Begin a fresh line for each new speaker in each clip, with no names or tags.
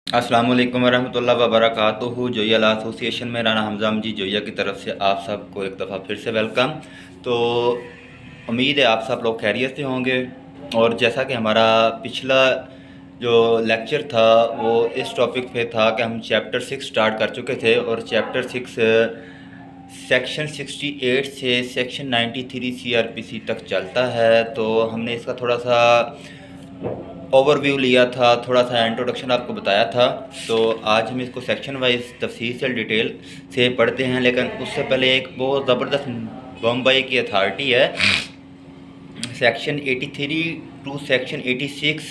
अस्सलाम वालेकुम वरहमतुल्लाहि वबरकातुहू। जोया लॉ एसोसिएशन में राना हमजा जी जोया की तरफ से आप सबको एक दफ़ा फिर से वेलकम। तो उम्मीद है आप सब लोग खैरियत से होंगे। और जैसा कि हमारा पिछला जो लेक्चर था वो इस टॉपिक पे था कि हम चैप्टर 6 स्टार्ट कर चुके थे और चैप्टर 6 सेक्शन 68 से सेक्शन 93 CRPC तक चलता है। तो हमने इसका थोड़ा सा ओवरव्यू लिया था, थोड़ा सा इंट्रोडक्शन आपको बताया था। तो आज हम इसको सेक्शन वाइज तफसील से डिटेल से पढ़ते हैं, लेकिन उससे पहले एक बहुत ज़बरदस्त बम्बई की अथॉरिटी है section 83 to section 86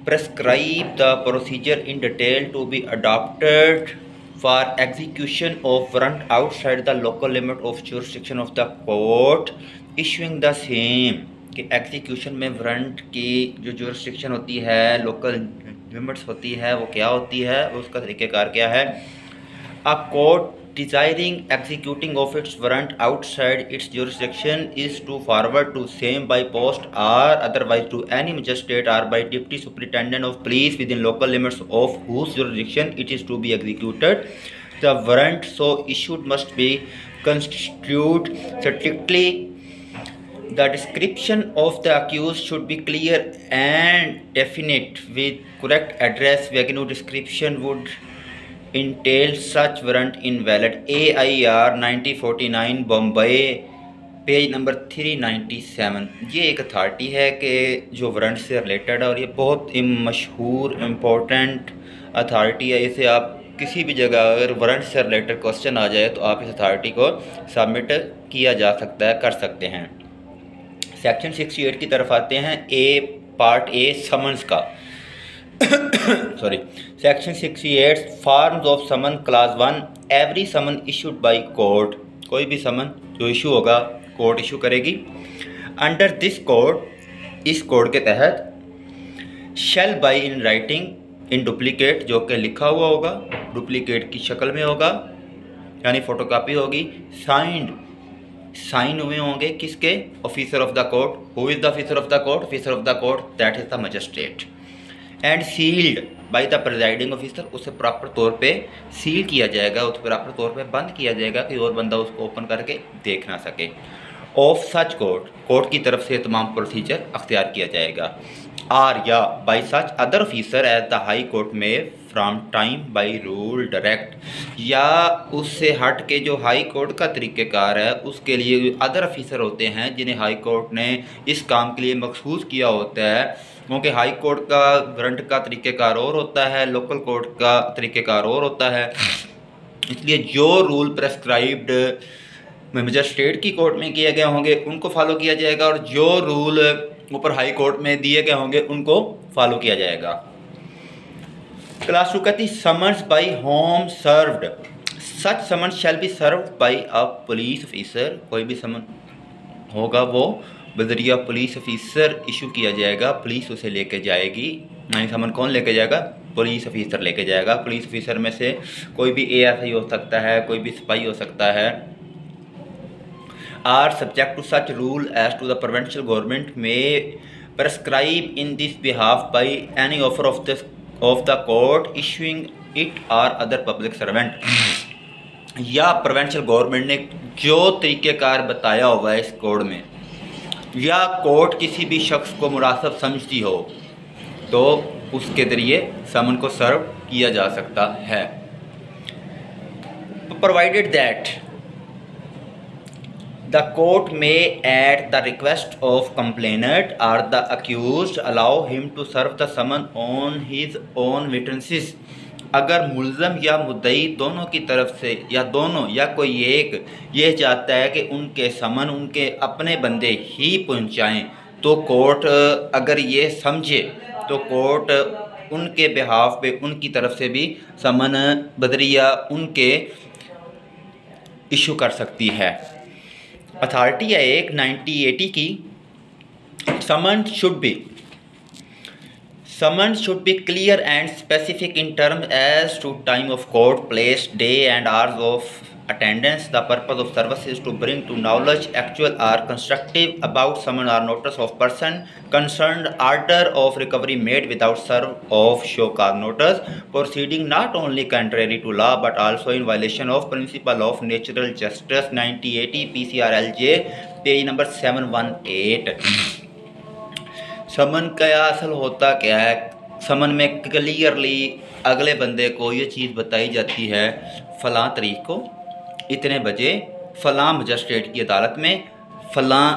prescribe the procedure in detail to be adopted for execution of warrant outside the local limit of jurisdiction of the court issuing the same। कि एग्जीक्यूशन में वारंट की जो जुरिस्डिक्शन होती है, local limits होती है, वो क्या होती है, उसका तरीक़ेकार क्या है। A court desiring executing of its warrant outside its jurisdiction is to forward to same by post or otherwise to any magistrate or by deputy superintendent of police within local limits of whose jurisdiction it is to be executed. The warrant so issued must be construed strictly. The description of the accused should be clear and definite with correct address. Vague description would entail such warrant invalid। AIR 1949 Bombay page number 397। ये एक authority है कि जो warrant से related है और ये बहुत मशहूर इम्पोर्टेंट अथॉरिटी है। इसे आप किसी भी जगह अगर वारंट से रिलेटेड क्वेश्चन आ जाए तो आप इस अथॉरिटी को सबमिट किया जा सकता है, कर सकते हैं। सेक्शन 68 की तरफ आते हैं। पार्ट ए समन्स का sorry section 68 forms of summon class 1 every summon issued by court. कोई भी समन जो इशू होगा कोर्ट इशू करेगी। अंडर दिस कोड, इस कोड के तहत shall by in writing in duplicate, जो कि लिखा हुआ होगा, डुप्लीकेट की शक्ल में होगा यानी फोटोकॉपी होगी। साइन हुए होंगे किसके? Officer of the court. Who is the officer of the court? Officer of the court that is the magistrate. And sealed by the presiding officer, उसे प्रॉपर तौर पे सील किया जाएगा, उसे प्रॉपर तौर पे बंद किया जाएगा कि और बंदा उसको ओपन करके देख ना सके। ऑफ सच कोर्ट, कोर्ट की तरफ से तमाम प्रोसीजर अख्तियार किया जाएगा। आर या by such other officer as the high court may from time by rule direct, या उससे हट के जो हाई कोर्ट का तरीक़ेकार है उसके लिए अदर ऑफिसर होते हैं जिन्हें हाई कोर्ट ने इस काम के लिए मखसूस किया होता है। क्योंकि हाई कोर्ट का वारंट का तरीक़ेकार और होता है, लोकल कोर्ट का तरीक़ेकार और होता है। इसलिए जो रूल प्रेस्क्राइब्ड मजिस्ट्रेट की कोर्ट में किए गए होंगे उनको फॉलो किया जाएगा और जो रूल ऊपर हाई कोर्ट में दिए गए होंगे उनको फॉलो किया जाएगा। क्लास 2 कहती summons by home served, such summon shall be served by a police officer. कोई भी समन होगा वो बजरिया पुलिस ऑफिसर इशू किया जाएगा, पुलिस उसे लेके जाएगी। यानी समन कौन लेके जाएगा? पुलिस ऑफिसर लेके जाएगा। पुलिस ऑफिसर में से कोई भी ASI हो सकता है, कोई भी सिपाही हो सकता है। Or subject to such rule as to the provincial government may prescribe in this behalf by any officer of the court issuing it or other public servant, या प्रोविंशियल गवर्नमेंट ने जो तरीक़ेकार बताया हुआ है इस कोड में, या कोर्ट किसी भी शख्स को मुनासिब समझती हो तो उसके ज़रिए समन को सर्व किया जा सकता है। Provided that the court may at the request of complainant or the accused allow him to serve the summon on his own witnesses. अगर मुल्ज़म या मुद्दई दोनों की तरफ से या दोनों या कोई एक ये चाहता है कि उनके समन उनके अपने बंदे ही पहुंचाएं, तो कोर्ट अगर ये समझे तो कोर्ट उनके बिहाफ पे उनकी तरफ से भी समन बदरिया उनके इशू कर सकती है। अथॉरिटी है एक 1980 की। Summon should be Summon should be clear and specific in terms as to time of court, place, day and hours of attendance. The purpose of service is to bring to knowledge actual or constructive about summon or notice of person concerned, order of recovery made without serve of show cause notice, proceeding not only contrary to law but also in violation of principle of natural justice. 1980 PCRLJ page number 718। समन का असल होता क्या है? समन में clearly अगले बंदे को ये चीज़ बताई जाती है, फ़लाँ तारीख को इतने बजे फ़लाँ मजिस्ट्रेट की अदालत में, फ़लाँ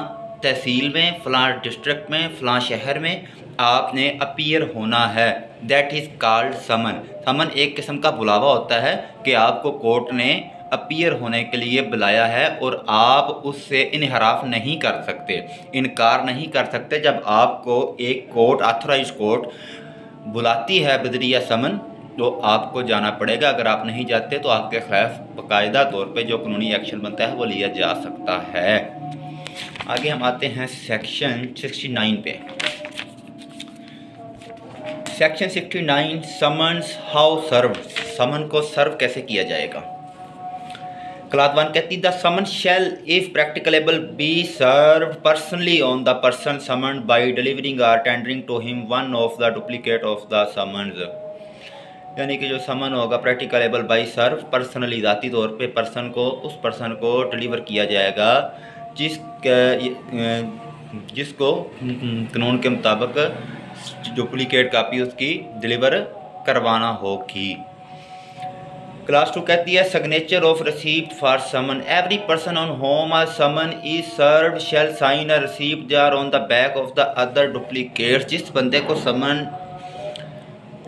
तहसील में, फ़लाँ डिस्ट्रिक्ट में, फ़लाँ शहर में आपने अपीयर होना है। दैट इज़ कॉल्ड समन। समन एक किस्म का बुलावा होता है कि आपको कोर्ट ने अपीयर होने के लिए बुलाया है और आप उससे इनहराफ नहीं कर सकते, इनकार नहीं कर सकते। जब आपको एक कोर्ट, ऑथराइज कोर्ट बुलाती है बदरिया समन, तो आपको जाना पड़ेगा। अगर आप नहीं जाते तो आपके खिलाफ बाकायदा तौर पे जो कानूनी एक्शन बनता है वो लिया जा सकता है। आगे हम आते हैं सेक्शन 69 पे। Section 69 summons how serve. Summon को सर्व कैसे किया जाएगा? क्लास 1 कहती the summon shall if practicable be serve personally on the person summoned by delivering or tendering to him one of the duplicate of the summons. यानी कि जो समन होगा प्रैक्टिकलेबल by serve, personally ज़ाती तौर पे पर्सन को, उस पर्सन को डिलीवर किया जाएगा जिसको कानून के मुताबिक डुप्लीकेट कापी उसकी डिलीवर करवाना होगी। क्लास 2 कहती है signature of receipt for summon. Every person on home a summon is served shall sign a receipt there on the back of the other duplicates. जिस बंदे को समन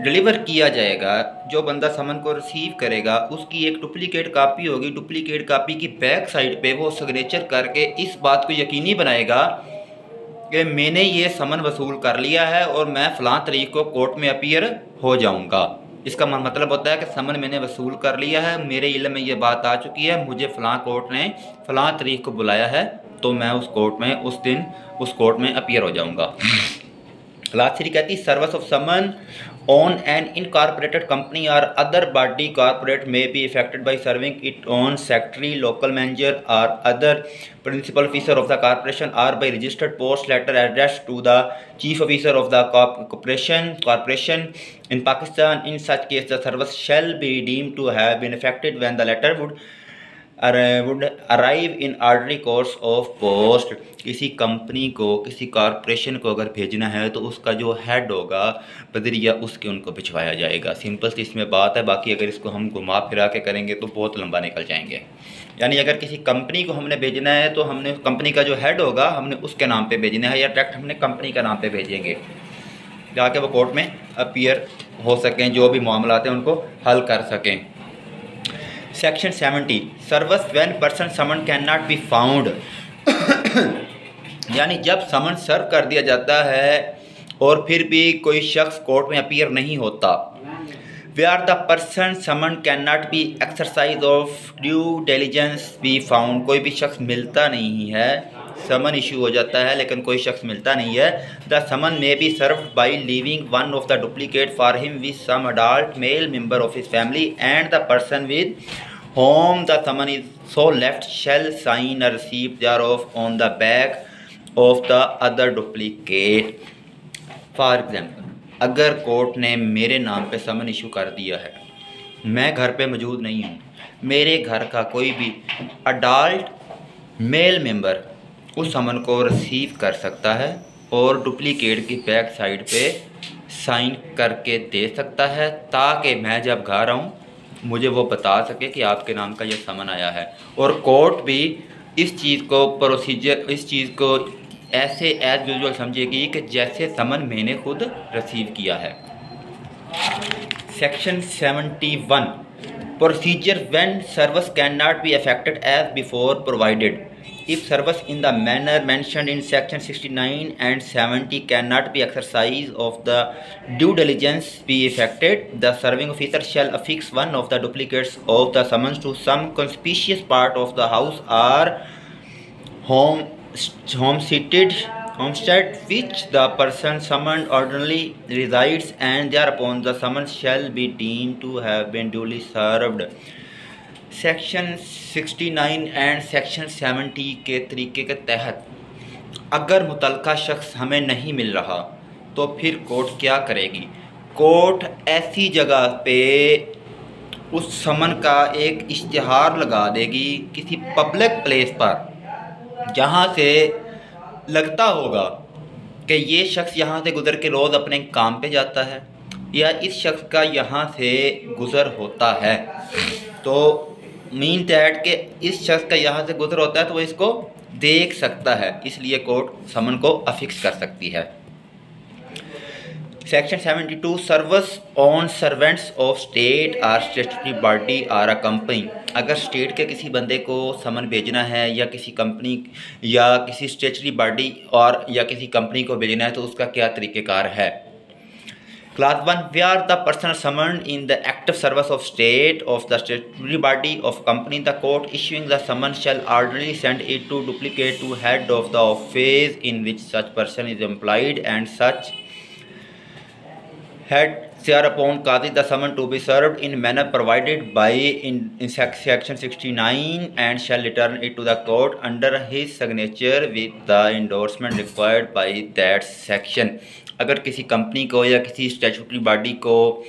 डिलीवर किया जाएगा, जो बंदा समन को रिसीव करेगा, उसकी एक डुप्लीकेट कापी होगी। डुप्लीकेट कापी की बैक साइड पे वो सिग्नेचर करके इस बात को यकीनी बनाएगा कि मैंने ये समन वसूल कर लिया है और मैं फ़लाँ तारीख को कोर्ट में अपीयर हो जाऊंगा। इसका मतलब होता है कि समन मैंने वसूल कर लिया है, मेरे इल्म में ये बात आ चुकी है, मुझे फ़लाँ कोर्ट ने फ़लाँ तारीख को बुलाया है, तो मैं उस कोर्ट में उस दिन उस कोर्ट में अपीयर हो जाऊंगा। क्लास 3 कहती है service of summon on an incorporated company or other body corporate may be affected by serving it on secretary, local manager or other principal officer of the corporation or by registered post letter addressed to the chief officer of the corporation in Pakistan. In such case the service shall be deemed to have been affected when the letter would arrive in ordinary course of post. किसी company को, किसी corporation को अगर भेजना है तो उसका जो हेड होगा बदरिया, उसके उनको भिजवाया जाएगा। सिंपल सी इसमें बात है। बाकी अगर इसको हम घुमा फिरा के करेंगे तो बहुत लंबा निकल जाएंगे। यानी अगर किसी कंपनी को हमने भेजना है तो हमने कंपनी का जो हेड होगा हमने उसके नाम पे भेजना है, या डायरेक्ट हमने कंपनी का नाम पे भेजेंगे, जाके वो कोर्ट में अपीयर हो सकें, जो भी मामला हैं उनको हल कर सकें। Section 70 service when person summon can not be found. यानी जब समन सर्व कर दिया जाता है और फिर भी कोई शख्स कोर्ट में अपीयर नहीं होता, where the person summon can not be exercise of due diligence be found. कोई भी शख्स मिलता नहीं है, समन इशू हो जाता है लेकिन कोई शख्स मिलता नहीं है। The summon may be served by leaving one of the duplicate for him with some adult male member of his family and the person with home the summon is so left shall sign a receipt thereof on the back of the other duplicate. For example, अगर court ने मेरे नाम पे समन issue कर दिया है, मैं घर पे मौजूद नहीं हूँ, मेरे घर का कोई भी अडल्ट मेल मेंबर उस समन को रिसीव कर सकता है और डुप्लीकेट की बैक साइड पे साइन करके दे सकता है, ताकि मैं जब घर आऊँ मुझे वो बता सके कि आपके नाम का ये समन आया है। और कोर्ट भी इस चीज़ को प्रोसीजर, इस चीज़ को ऐसे एज यूजुअल समझेगी कि जैसे समन मैंने खुद रिसीव किया है। Section 71 procedure when service can not be affected as before provided. If service in the manner mentioned in section 69 and 70 cannot be exercised of the due diligence be effected, the serving officer shall affix one of the duplicates of the summons to some conspicuous part of the house or home seated homestead which the person summoned ordinarily resides, and thereupon the summons shall be deemed to have been duly served। Section 69 and section 70 के तरीके के तहत अगर मुतलका शख्स हमें नहीं मिल रहा तो फिर कोर्ट क्या करेगी? कोर्ट ऐसी जगह पे उस समन का एक इश्तिहार लगा देगी किसी पब्लिक प्लेस पर, जहाँ से लगता होगा कि ये शख्स यहाँ से गुज़र के रोज़ अपने काम पे जाता है या इस शख्स का यहाँ से गुज़र होता है, तो मीन दैट के इस शख्स का यहाँ से गुज़र होता है तो वो इसको देख सकता है, इसलिए कोर्ट समन को अफिक्स कर सकती है। Section 72 service on servants of state or statutory body or a company. अगर स्टेट के किसी बंदे को समन भेजना है या किसी कंपनी या किसी स्टेटरी बॉडी और या किसी कंपनी को भेजना है तो उसका क्या तरीक़ेकार है? Class 1 where the person summoned in the active service of state of the statutory body of company, the court issuing the summons shall ordinarily send it to duplicate to head of the office in which such person is employed, and such head thereupon causes the summon to be served in manner provided by in section 69 and shall return it to the court under his signature with the endorsement required by that section। अगर किसी company को या किसी statutory body को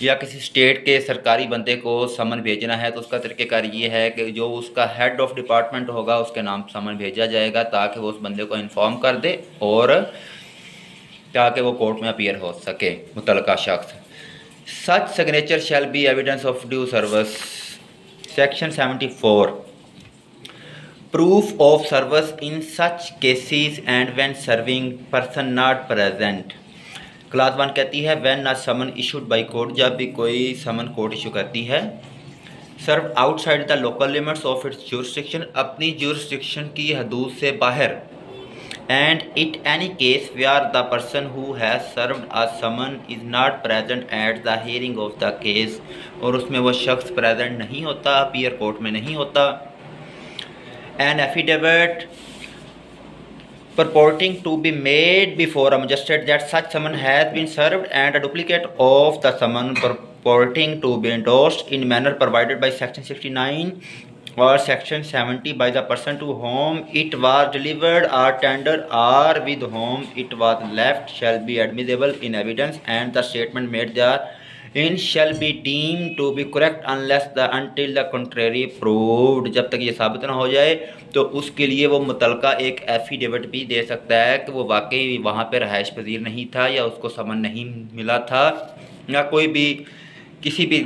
या किसी state के सरकारी बंदे को समन भेजना है तो उसका तरीक़ेकार ये है कि जो उसका हेड ऑफ डिपार्टमेंट होगा उसके नाम समन भेजा जाएगा ताकि वो उस बंदे को इन्फॉर्म कर दे और ताकि वो कोर्ट में अपीयर हो सके मुतलका शख्स। Such signature shall be evidence of due service. Section 74 proof of service in such cases and when serving person not present। Class 1 कहती है when not summon issued by court, जब भी कोई समन कोर्ट इशू करती है, served outside the local limits of its jurisdiction, अपनी jurisdiction की हदूद से बाहर, and in any case where the person who has served a summon is not present at the hearing of the case, और उसमें वो शख्स प्रेजेंट नहीं होता, अपीयर कोर्ट में नहीं होता। An affidavit purporting to be made before a magistrate that such summon has been served and a duplicate of the summon purporting to be endorsed in manner provided by section 69 or section 70 by the person to whom it was delivered or tendered or with whom it was left shall be admissible in evidence, and the statement made therein shall be deemed to be correct unless the until the contrary proved। जब तक ये साबित ना हो जाए तो उसके लिए वो मुतलका एक एफिडेविट भी दे सकता है कि वो वाकई वहाँ पर रहायश पजीर नहीं था या उसको समन नहीं मिला था या कोई भी किसी भी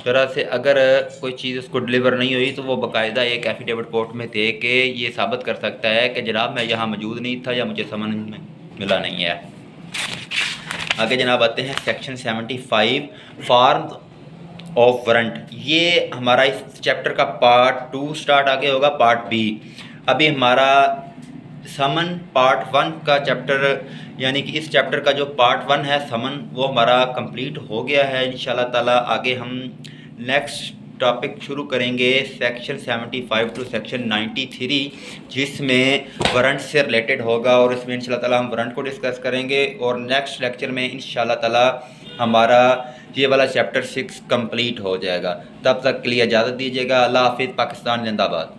तरह से अगर कोई चीज़ उसको डिलीवर नहीं हुई तो वो बाकायदा एक एफिडेविट कोर्ट में दे के ये साबित कर सकता है कि जनाब मैं यहाँ मौजूद नहीं था या मुझे समन मिला नहीं है। आगे जनाब आते हैं सेक्शन 75 फॉर्म्स ऑफ वारंट। ये हमारा इस चैप्टर का पार्ट 2 स्टार्ट आगे होगा, पार्ट बी। अभी हमारा समन पार्ट 1 का चैप्टर यानी कि इस चैप्टर का जो पार्ट 1 है समन वो हमारा कंप्लीट हो गया है। इंशाल्लाह ताला आगे हम नेक्स्ट टॉपिक शुरू करेंगे सेक्शन 75 टू सेक्शन 93 जिसमें वारंट से रिलेटेड होगा और इसमें इंशाल्लाह ताला हम वारंट को डिस्कस करेंगे और नेक्स्ट लेक्चर में इंशाल्लाह ताला हमारा ये वाला चैप्टर 6 कंप्लीट हो जाएगा। तब तक के लिए इजाज़त दीजिएगा। अल्लाह हाफिज़। पाकिस्तान जिंदाबाद।